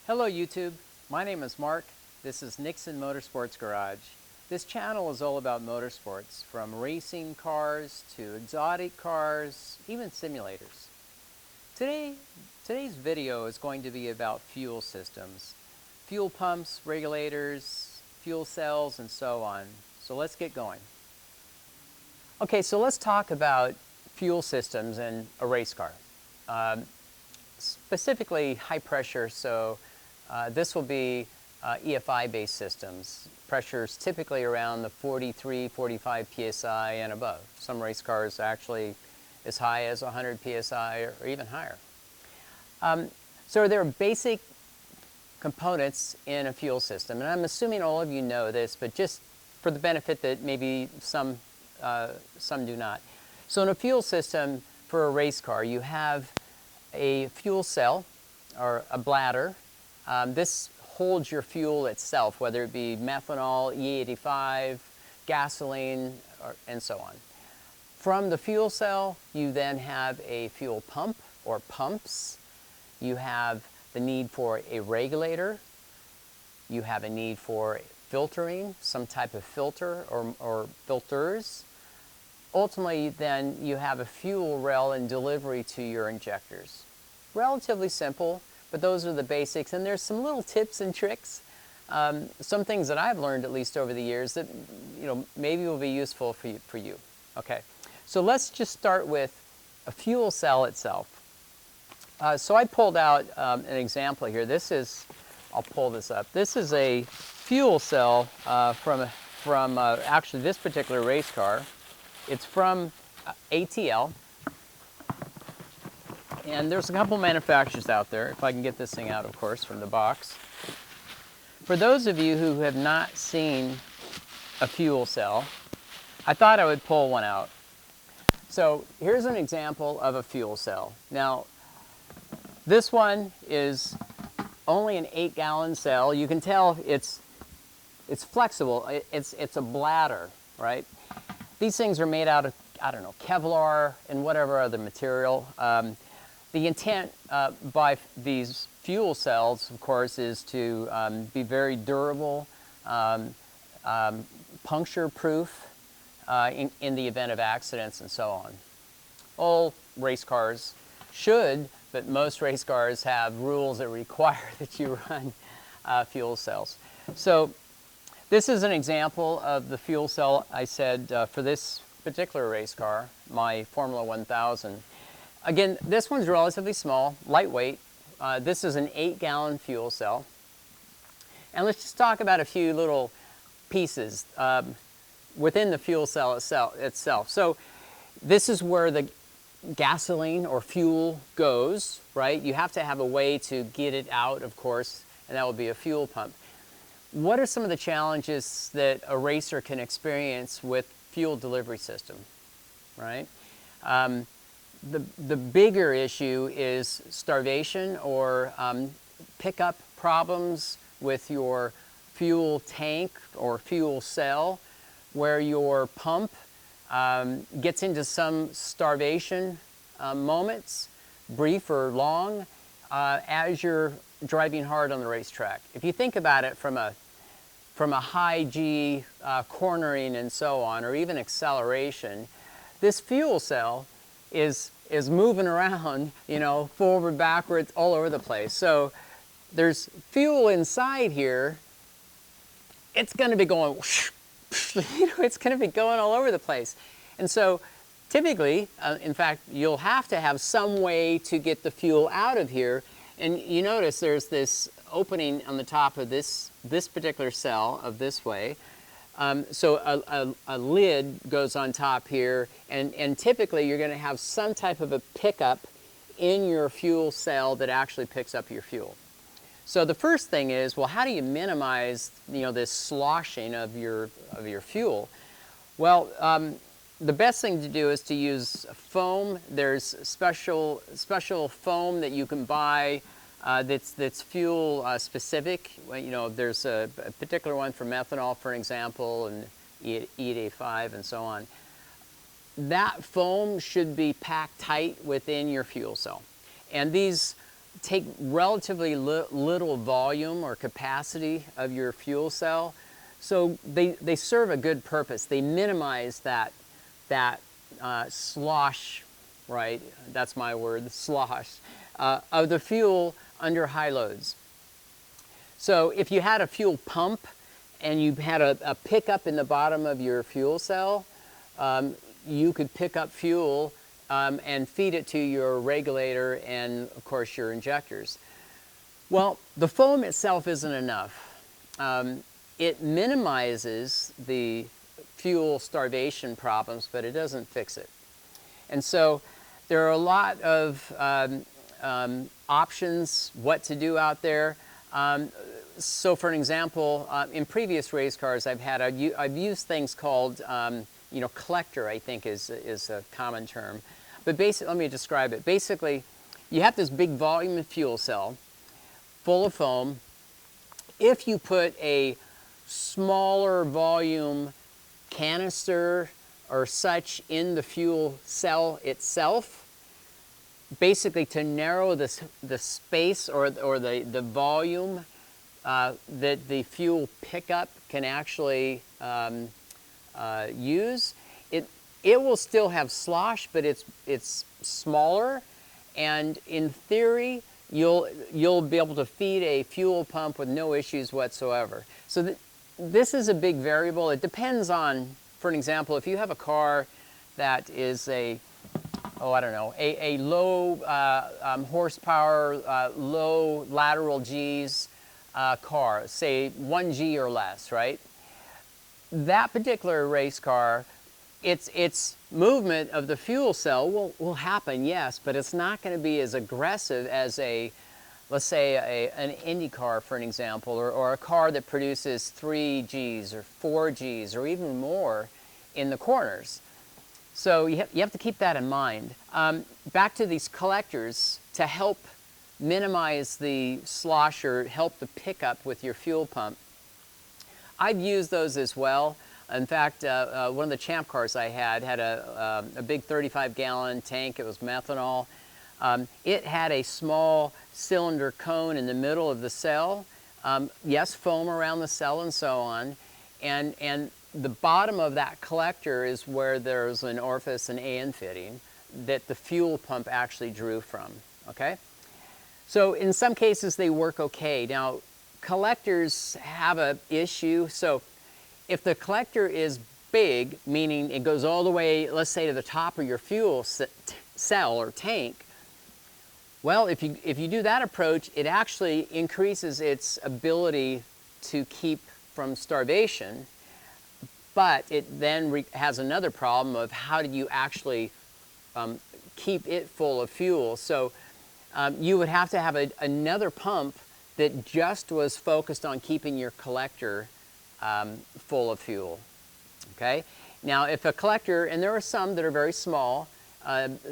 Hello YouTube, my name is Mark. This is Nixon Motorsports Garage. This channel is all about motorsports, from racing cars to exotic cars, even simulators. Today's video is going to be about fuel systems, fuel pumps, regulators, fuel cells, and so on. So let's get going. Okay, so let's talk about fuel systems in a race car. Specifically high pressure, so this will be EFI-based systems. Pressures typically around the 43, 45 psi and above. Some race cars actually as high as 100 psi or even higher. So there are basic components in a fuel system, and I'm assuming all of you know this, but just for the benefit that maybe some do not. So in a fuel system for a race car, you have a fuel cell or a bladder. This holds your fuel itself, whether it be methanol, E85, gasoline, and so on. From the fuel cell, you then have a fuel pump or pumps. You have the need for a regulator. You have a need for filtering, some type of filter or filters. Ultimately, then, you have a fuel rail and delivery to your injectors. Relatively simple, but those are the basics, and there's some little tips and tricks, some things that I've learned at least over the years that maybe will be useful for you. Okay, so let's just start with a fuel cell itself. So I pulled out an example here. This is, I'll pull this up. This is a fuel cell from actually this particular race car. It's from ATL. And there's a couple manufacturers out there, if I can get this thing out, of course, from the box. For those of you who have not seen a fuel cell, I thought I would pull one out. So here's an example of a fuel cell. Now, this one is only an 8-gallon cell. You can tell it's flexible. It's a bladder, right? These things are made out of, I don't know, Kevlar and whatever other material. The intent by these fuel cells, of course, is to be very durable, puncture-proof in the event of accidents and so on. All race cars should, but most race cars have rules that require that you run fuel cells. So this is an example of the fuel cell I said for this particular race car, my Formula 1000. Again, this one's relatively small, lightweight. This is an 8-gallon fuel cell. And let's just talk about a few little pieces within the fuel cell itself. So this is where the gasoline or fuel goes, right? You have to have a way to get it out, of course, and that would be a fuel pump. What are some of the challenges that a racer can experience with fuel delivery system, right? The bigger issue is starvation or pickup problems with your fuel tank or fuel cell, where your pump gets into some starvation moments, brief or long, as you're driving hard on the racetrack. If you think about it from a high G cornering and so on, or even acceleration, this fuel cell is moving around, forward, backwards, all over the place. So there's fuel inside here. It's going to be going, it's going to be going all over the place. And so typically, in fact, you'll have to have some way to get the fuel out of here. And you notice there's this opening on the top of this particular cell of this way. So a lid goes on top here, and typically you're going to have some type of a pickup in your fuel cell that actually picks up your fuel. So the first thing is, well, how do you minimize this sloshing of your fuel? Well, the best thing to do is to use foam. There's special foam that you can buy that's fuel specific. There's a particular one for methanol, for example, and E85 and so on. That foam should be packed tight within your fuel cell. And these take relatively little volume or capacity of your fuel cell. So they serve a good purpose. They minimize that slosh, right? That's my word, slosh, of the fuel under high loads. So if you had a fuel pump and you had a pickup in the bottom of your fuel cell, you could pick up fuel and feed it to your regulator and, of course, your injectors. Well, the foam itself isn't enough. It minimizes the fuel starvation problems, but it doesn't fix it. And so there are a lot of options what to do out there. So for an example, in previous race cars I've used things called collector, I think is a common term. But basically, let me describe it. Basically, you have this big volume of fuel cell full of foam. If you put a smaller volume canister or such in the fuel cell itself, basically to narrow the space or the volume that the fuel pickup can actually use, it will still have slosh, but it's smaller, and in theory you'll be able to feed a fuel pump with no issues whatsoever. So this is a big variable. It depends on, for an example, if you have a car that is a low horsepower, low lateral Gs car, say 1G or less, right? That particular race car, its movement of the fuel cell will happen, yes, but it's not going to be as aggressive as let's say an Indy car, for an example, or a car that produces 3 Gs or 4 Gs or even more in the corners. So you have to keep that in mind. Back to these collectors, to help minimize the slosh or help the pickup with your fuel pump, I've used those as well. In fact, one of the Champ cars I had a big 35-gallon tank. It was methanol. It had a small cylinder cone in the middle of the cell. Yes, foam around the cell and so on. And the bottom of that collector is where there's an orifice, an AN fitting, that the fuel pump actually drew from, okay? So in some cases they work okay. Now, collectors have an issue. So if the collector is big, meaning it goes all the way, let's say, to the top of your fuel cell or tank, well, if you do that approach, it actually increases its ability to keep from starvation, but it then has another problem of how do you actually keep it full of fuel. So you would have to have another pump that just was focused on keeping your collector full of fuel, okay? Now, if a collector, and there are some that are very small,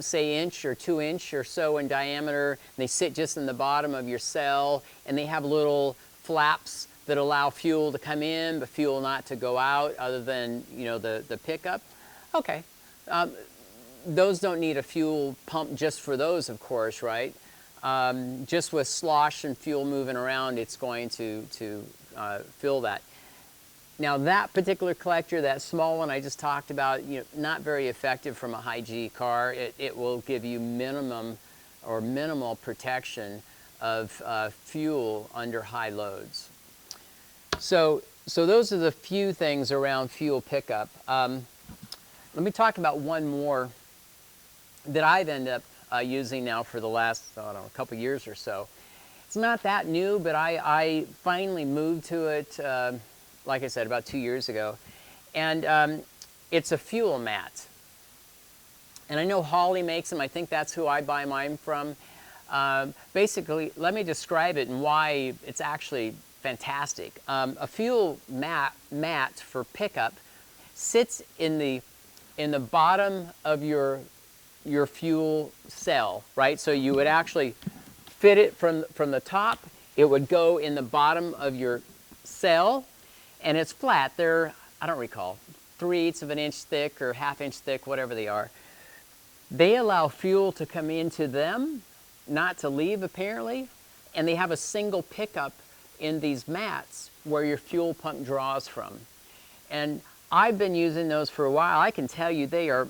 say inch or 2 inch or so in diameter, and they sit just in the bottom of your cell, and they have little flaps that allow fuel to come in, but fuel not to go out, other than, you know, the pickup. Okay, those don't need a fuel pump just for those, of course, right? Just with slosh and fuel moving around, it's going to fill that. Now, that particular collector, that small one I just talked about, you know, not very effective from a high G car. It will give you minimum or minimal protection of fuel under high loads. So those are the few things around fuel pickup. Let me talk about one more that I've ended up using now for the last, I don't know, a couple years or so. It's not that new, but I finally moved to it, like I said, about 2 years ago. And it's a fuel mat. And I know Holley makes them. I think that's who I buy mine from. Basically, let me describe it and why it's actually fantastic. A fuel mat for pickup sits in the bottom of your fuel cell, right? So you would actually fit it from the top. It would go in the bottom of your cell, and it's flat. They're, I don't recall, 3/8 of an inch thick or 1/2 inch thick, whatever they are. They allow fuel to come into them. not to leave apparently, and they have a single pickup in these mats where your fuel pump draws from. And I've been using those for a while. I can tell you they are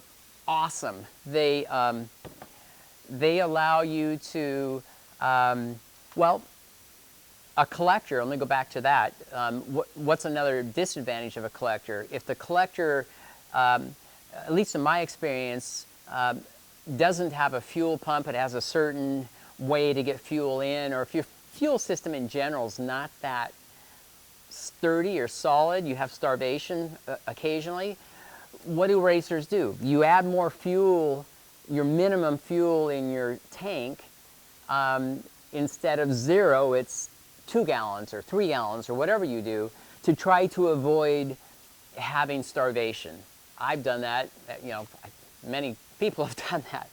awesome. They allow you to, well, a collector, let me go back to that. What's another disadvantage of a collector? If the collector, at least in my experience, doesn't have a fuel pump, it has a certain way to get fuel in, or if your fuel system in general is not that sturdy or solid, you have starvation occasionally, what do racers do? You add more fuel, your minimum fuel in your tank, instead of 0, it's 2 gallons or 3 gallons or whatever you do to try to avoid having starvation. I've done that, you know, many people have done that.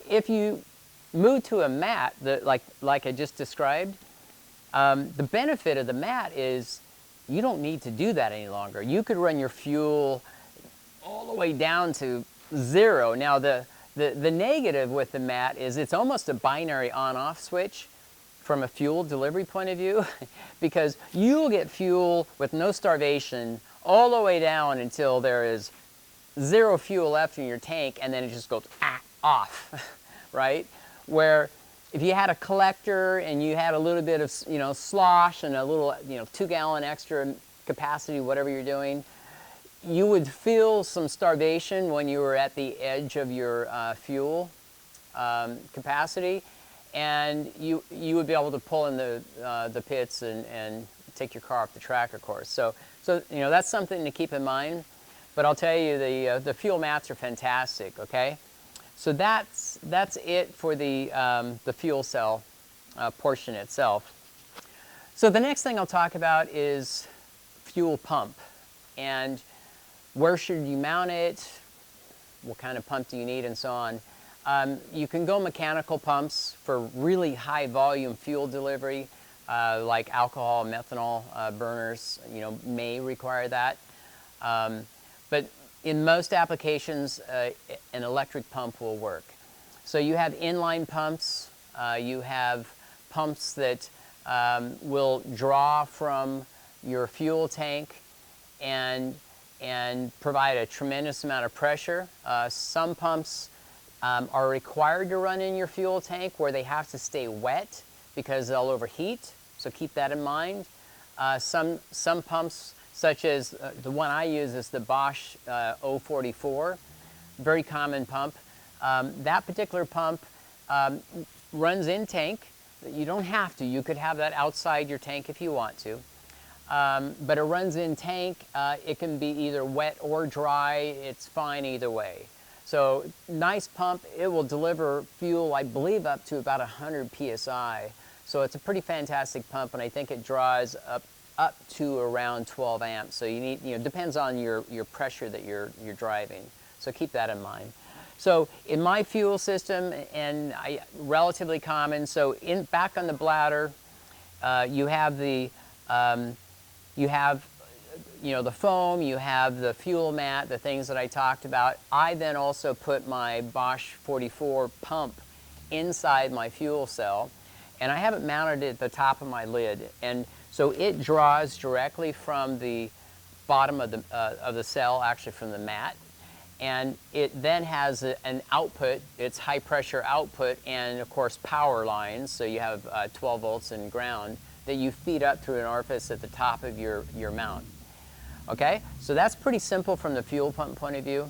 If you move to a mat, like I just described, the benefit of the mat is you don't need to do that any longer. You could run your fuel all the way down to 0. Now the negative with the mat is it's almost a binary on-off switch from a fuel delivery point of view, because you'll get fuel with no starvation all the way down until there is 0 fuel left in your tank, and then it just goes off, right? Where if you had a collector and you had a little bit of, you know, slosh and a little, you know, 2-gallon extra capacity, whatever you're doing, you would feel some starvation when you were at the edge of your fuel capacity, and you would be able to pull in the pits and take your car off the track, of course. So you know, that's something to keep in mind. But I'll tell you, the fuel mats are fantastic. Okay, so that's it for the fuel cell portion itself. So the next thing I'll talk about is fuel pump, and where should you mount it, what kind of pump do you need, and so on. You can go mechanical pumps for really high volume fuel delivery, like alcohol, methanol burners, you know, may require that. But in most applications, an electric pump will work. So you have inline pumps, you have pumps that will draw from your fuel tank and provide a tremendous amount of pressure. Some pumps are required to run in your fuel tank where they have to stay wet because they'll overheat, so keep that in mind. Some pumps, such as the one I use is the Bosch 044, very common pump. That particular pump runs in tank. You don't have to. You could have that outside your tank if you want to. But it runs in tank. It can be either wet or dry. It's fine either way. So nice pump. It will deliver fuel, I believe, up to about 100 psi. So it's a pretty fantastic pump, and I think it draws up to around 12 amps. So you need, you know, depends on your pressure that you're driving. So keep that in mind. So in my fuel system, and relatively common, so back on the bladder, you have the the foam, you have the fuel mat, the things that I talked about. I then also put my Bosch 44 pump inside my fuel cell, and I have it mounted at the top of my lid, and so it draws directly from the bottom of the cell, actually from the mat, and it then has an output. It's high pressure output, and of course power lines, so you have 12 volts and ground that you feed up through an orifice at the top of your mount. Okay, so that's pretty simple from the fuel pump point of view.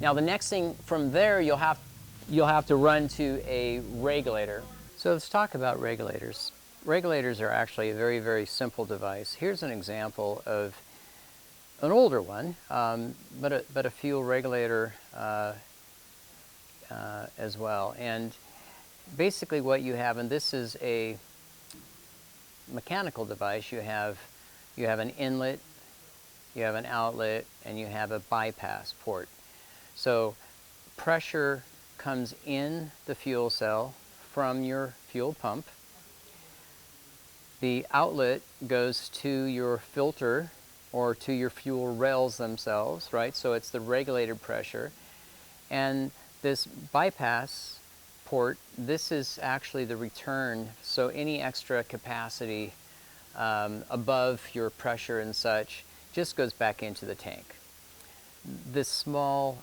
Now the next thing from there, you'll have to run to a regulator. So let's talk about regulators. Regulators are actually a very, very simple device. Here's an example of an older one, but a fuel regulator as well. And basically what you have, and this is a mechanical device, you have an inlet, you have an outlet, and you have a bypass port. So pressure comes in the fuel cell from your fuel pump. The outlet goes to your filter or to your fuel rails themselves, right? So it's the regulated pressure. And this bypass port, this is actually the return, so any extra capacity above your pressure and such just goes back into the tank. This small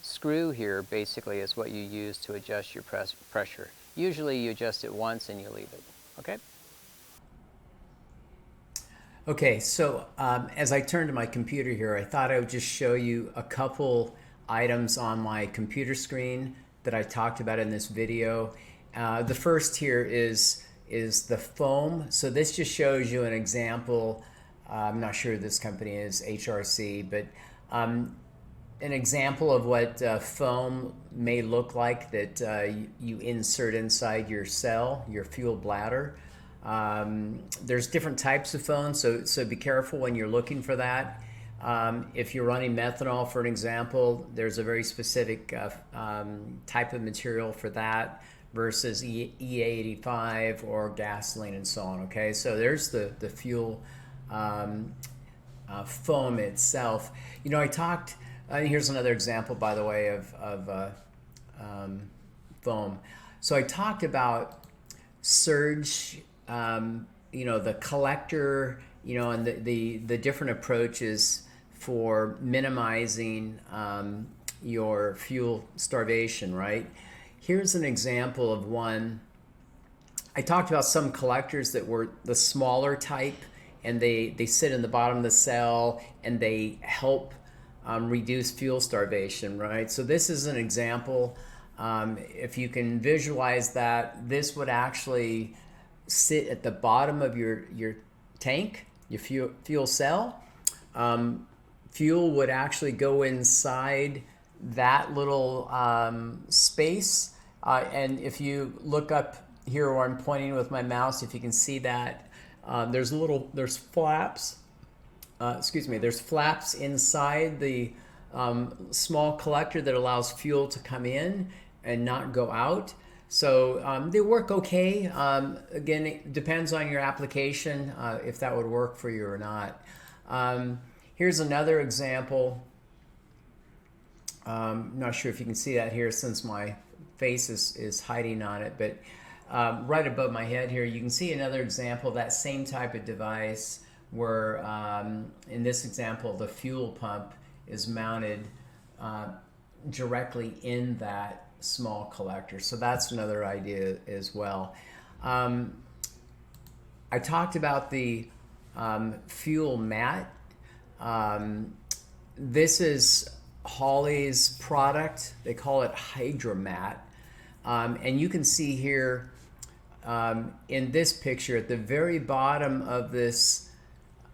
screw here basically is what you use to adjust your pressure. Usually you adjust it once and you leave it, okay? Okay, so as I turn to my computer here, I thought I would just show you a couple items on my computer screen that I talked about in this video. The first here is the foam. So this just shows you an example. I'm not sure this company is HRC, but an example of what foam may look like that you insert inside your cell, your fuel bladder. There's different types of foam, so be careful when you're looking for that. If you're running methanol, for an example, there's a very specific type of material for that versus E85 or gasoline and so on, okay? So there's the fuel foam itself. You know, I talked, here's another example, by the way, of foam. So I talked about surge, you know, the collector, you know, and the different approaches for minimizing your fuel starvation, right? Here's an example of one. I talked about some collectors that were the smaller type, and they sit in the bottom of the cell and they help reduce fuel starvation, right? So this is an example. If you can visualize that, this would actually sit at the bottom of your tank, your fuel cell. Fuel would actually go inside that little space. And if you look up here where I'm pointing with my mouse, if you can see that, there's flaps. There's flaps inside the small collector that allows fuel to come in and not go out. So they work okay. Again, it depends on your application if that would work for you or not. Here's another example. I'm not sure if you can see that here since my face is hiding on it, but right above my head here, you can see another example of that same type of device where, in this example, the fuel pump is mounted directly in that small collector. So that's another idea as well. I talked about the fuel mat. This is Holley's product. They call it Hydromat. And you can see here in this picture at the very bottom of this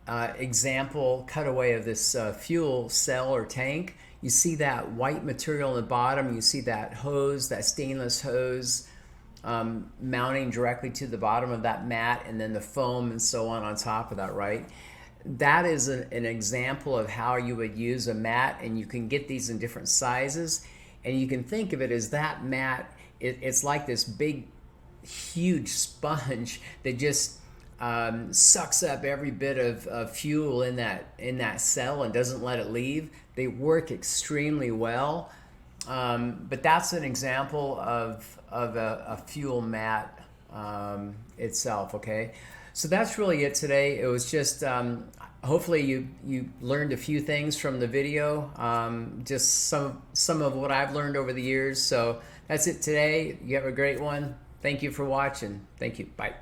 example cutaway of this fuel cell or tank, you see that white material on the bottom, you see that hose, that stainless hose mounting directly to the bottom of that mat, and then the foam and so on top of that, right? That is an example of how you would use a mat, and you can get these in different sizes, and you can think of it as that mat, it's like this big, huge sponge that just sucks up every bit of fuel in that cell and doesn't let it leave. They work extremely well, but that's an example of a fuel mat itself. Okay, so that's really it today. It was just hopefully you learned a few things from the video, just some of what I've learned over the years. So that's it today. You have a great one. Thank you for watching. Thank you. Bye.